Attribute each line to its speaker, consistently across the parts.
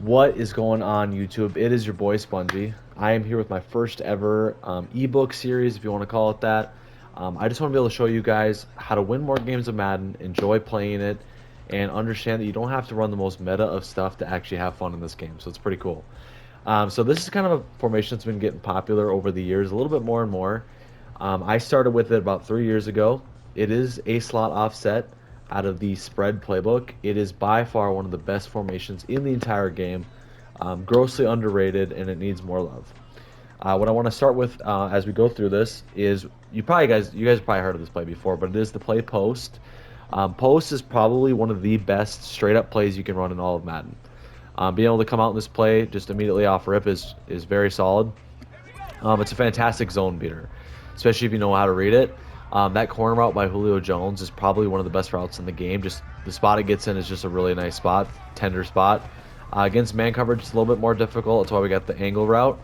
Speaker 1: What is going on, YouTube? It is your boy Spongy. I am here with my first ever ebook series, if you want to call it that. I just want to be able to show you guys how to win more games of Madden, enjoy playing it, and understand that you don't have to run the most meta of stuff to actually have fun in this game. So it's pretty cool. So this is kind of a formation that's been getting popular over the years, a little bit more and more. I started with it about 3 years ago. It is a slot offset out of the spread playbook. It is by far one of the best formations in the entire game. Grossly underrated, and it needs more love. What I want to start with as we go through this is you guys probably heard of this play before, but it is the play post. Post is probably one of the best straight up plays you can run in all of Madden. Being able to come out in this play just immediately off rip is very solid. It's a fantastic zone beater, especially if you know how to read it. That corner route by Julio Jones is probably one of the best routes in the game. Just the spot it gets in is just a really nice spot, tender spot. Against man coverage, it's a little bit more difficult. That's why we got the angle route.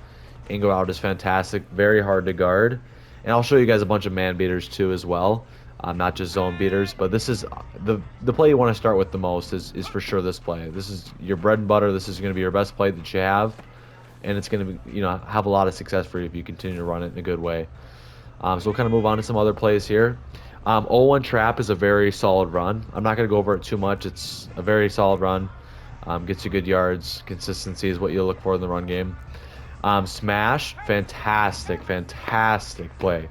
Speaker 1: Angle route is fantastic, very hard to guard. And I'll show you guys a bunch of man beaters too as well, not just zone beaters. But this is the play you want to start with the most is for sure this play. This is your bread and butter. This is going to be your best play that you have, and it's going to be have a lot of success for you if you continue to run it in a good way. So we'll kind of move on to some other plays here. 0-1 trap is a very solid run. I'm not going to go over it too much. It's a very solid run. Gets you good yards. Consistency is what you look for in the run game. Smash, fantastic play.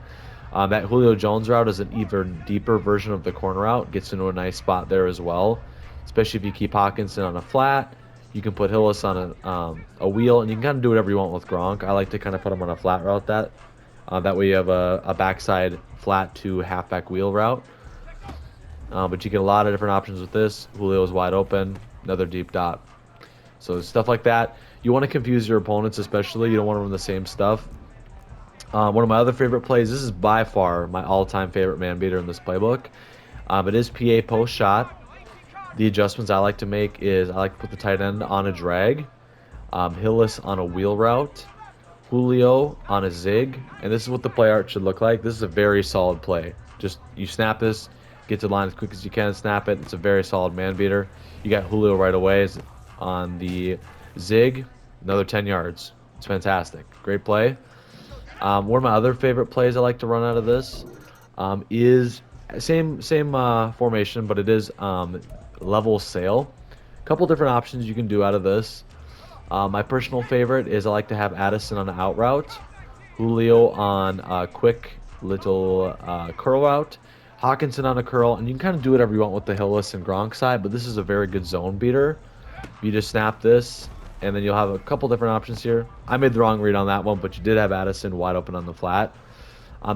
Speaker 1: That Julio Jones route is an even deeper version of the corner route. Gets into a nice spot there as well, especially if you keep Hawkinson on a flat. You can put Hillis on a wheel, and you can kind of do whatever you want with Gronk. I like to kind of put him on a flat route that way you have a backside flat to halfback wheel route. But you get a lot of different options with this. Julio's wide open, another deep dot. So stuff like that. You want to confuse your opponents, especially. You don't want to run the same stuff. One of my other favorite plays, this is by far my all-time favorite man beater in this playbook. It is PA post shot. The adjustments I like to make is I like to put the tight end on a drag, Hillis on a wheel route, Julio on a zig, and this is what the play art should look like. This is a very solid play. Just you snap this, get to the line as quick as you can, snap it. It's a very solid man beater. You got Julio right away on the zig, another 10 yards. It's fantastic. Great play. One of my other favorite plays I like to run out of this is same formation, but it is level sail. A couple different options you can do out of this. My personal favorite is I like to have Addison on an out route, Julio on a quick little curl route, Hawkinson on a curl, and you can kind of do whatever you want with the Hillis and Gronk side, but this is a very good zone beater. You just snap this, and then you'll have a couple different options here. I made the wrong read on that one, but you did have Addison wide open on the flat.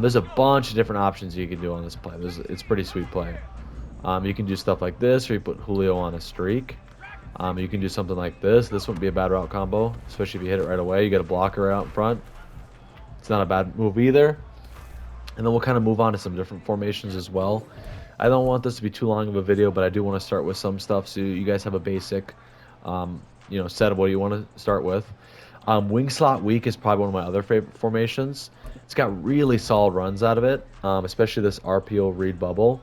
Speaker 1: There's a bunch of different options you can do on this play. It's a pretty sweet play. You can do stuff like this, or you put Julio on a streak. You can do something like this. This wouldn't be a bad route combo, especially if you hit it right away. You get a blocker right out in front. It's not a bad move either. And then we'll kind of move on to some different formations as well. I don't want this to be too long of a video, but I do want to start with some stuff so you guys have a basic, set of what you want to start with. Wing slot weak is probably one of my other favorite formations. It's got really solid runs out of it, especially this RPO read bubble.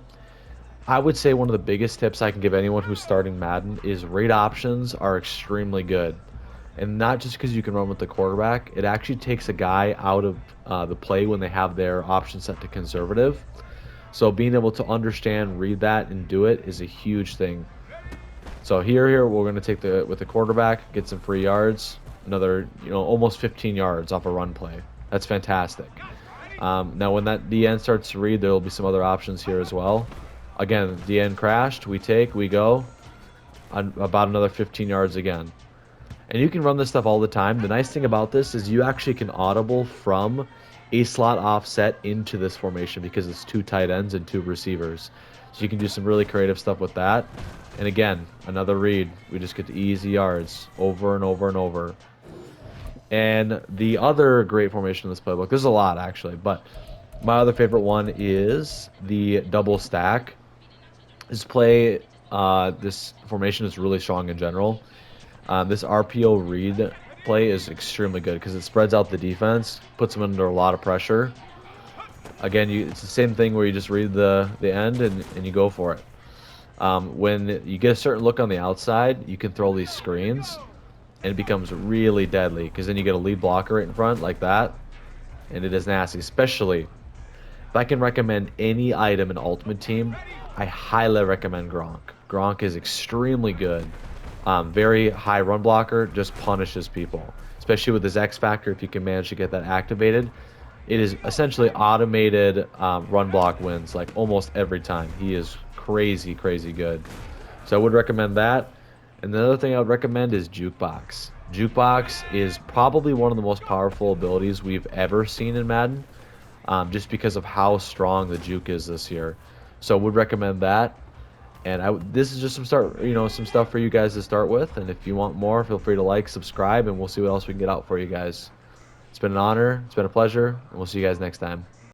Speaker 1: I would say one of the biggest tips I can give anyone who's starting Madden is read options are extremely good. And not just because you can run with the quarterback, it actually takes a guy out of the play when they have their option set to conservative. So being able to understand, read that, and do it is a huge thing. So here we're going to take with the quarterback, get some free yards, another almost 15 yards off a run play. That's fantastic. Now when that DN starts to read, there will be some other options here as well. Again, DN crashed, we go on about another 15 yards again. And you can run this stuff all the time. The nice thing about this is you actually can audible from a slot offset into this formation because it's two tight ends and two receivers. So you can do some really creative stuff with that. And again, another read. We just get to easy yards over and over and over. And the other great formation in this playbook, there's a lot actually, but my other favorite one is the double stack. This formation is really strong in general. This RPO read play is extremely good because it spreads out the defense, puts them under a lot of pressure. Again, it's the same thing where you just read the end and you go for it. When you get a certain look on the outside, you can throw these screens. and it becomes really deadly because then you get a lead blocker right in front like that, and it is nasty. Especially if I can recommend any item in Ultimate Team, I highly recommend Gronk. Gronk is extremely good. Very high run blocker, just punishes people. Especially with his X Factor, if you can manage to get that activated. It is essentially automated run block wins like almost every time. He is crazy, crazy good. So I would recommend that. And the other thing I would recommend is Jukebox. Jukebox is probably one of the most powerful abilities we've ever seen in Madden, just because of how strong the juke is this year. So I would recommend that. And this is just some stuff for you guys to start with. And if you want more, feel free to like, subscribe, and we'll see what else we can get out for you guys. It's been an honor. It's been a pleasure. And we'll see you guys next time.